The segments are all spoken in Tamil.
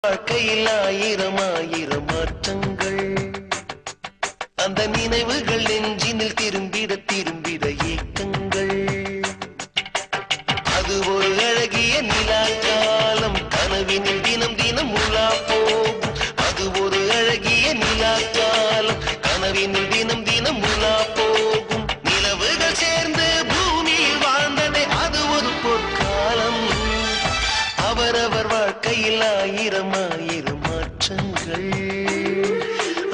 வாழ்க்கையில் ஆயிரம் ஆயிரம் மாற்றங்கள் அந்த நினைவுகள் நெஞ்சினில் திரும்பிட திரும்பிட ஏக்கங்கள் அது ஒரு அழகிய நிலாக்காலம் கனவினில் தினம் தினம் உலா போகும் அது ஒரு அழகிய நிலாக்காலம் கனவினில் தினம் தினம் உலா போகும் நிலவுகள் சேர்ந்து பூமியில் வாழ்ந்ததே அது ஒரு பொற்காலம் அவரவர் வாழ்க்கையில் ஆயிரம் ஆயிரம் மாற்றங்கள்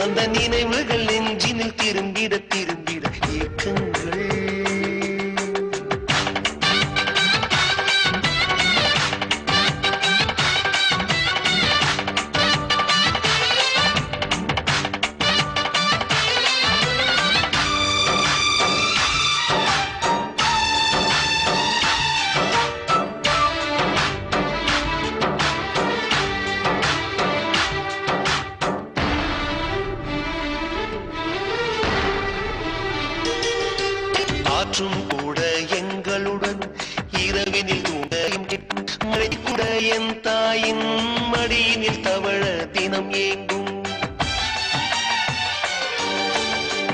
அந்த நினைவுகள் நெஞ்சினில் திரும்பிட திரும்பிட ஏக்கங்கள் காற்றும் கூட எங்களுடன் இரவினில் தூங்கும் மழை கூட என் தாயின் மடியினில் தவழ தினம் ஏங்கும்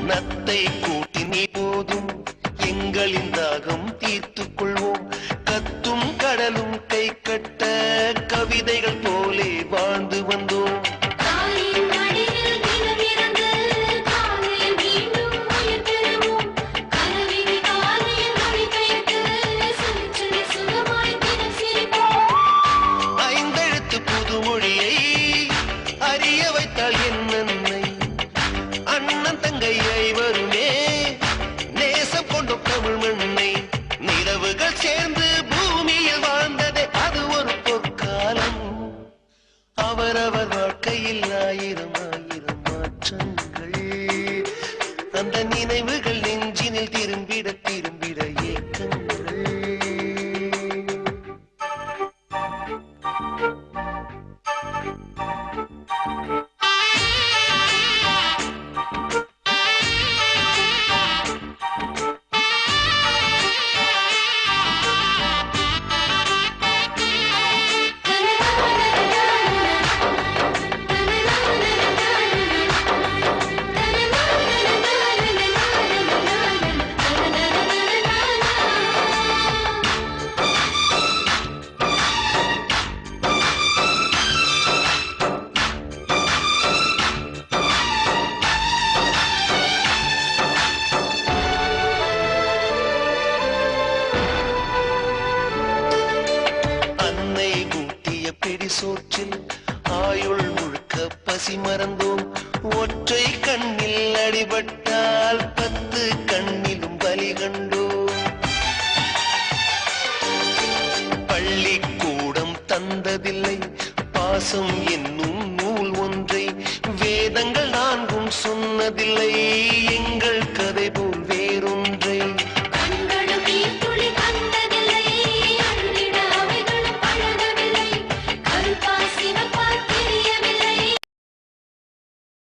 நத்தை கூட்டி நீ போதும் எங்களின் தாகம் தீர்த்துக் கொள்வோம் கத்தும் கடலும் கை கட்ட கவிதைகள் போலே வாழ்ந்து வந்தோம் அண்ணன் தங்கையை வருமே நேசம் கொண்ட தமிழ் மண்ணை நிலவுகள் சேர்ந்து பூமியில் வாழ்ந்ததே அது ஒரு பொற்காலம் அவரவர் வாழ்க்கையில் ஆயிரம் ஆயிரம் மாற்றங்கள் அந்த நினைவுகள் நெஞ்சினில் திரும்பிட திரும்பிட ஏக்கங்கள் சோற்றில் ஆயுள் முழுக்க பசி மறந்தோம் ஒற்றை கண்ணில் அடிபட்டால் 10 கண்ணிலும் பலி கண்டோம் பள்ளிக்கூடம் தந்ததில்லை பாசம் என்னும் நூல் ஒன்றை வேதங்கள் நான்கும் சொன்னதில்லை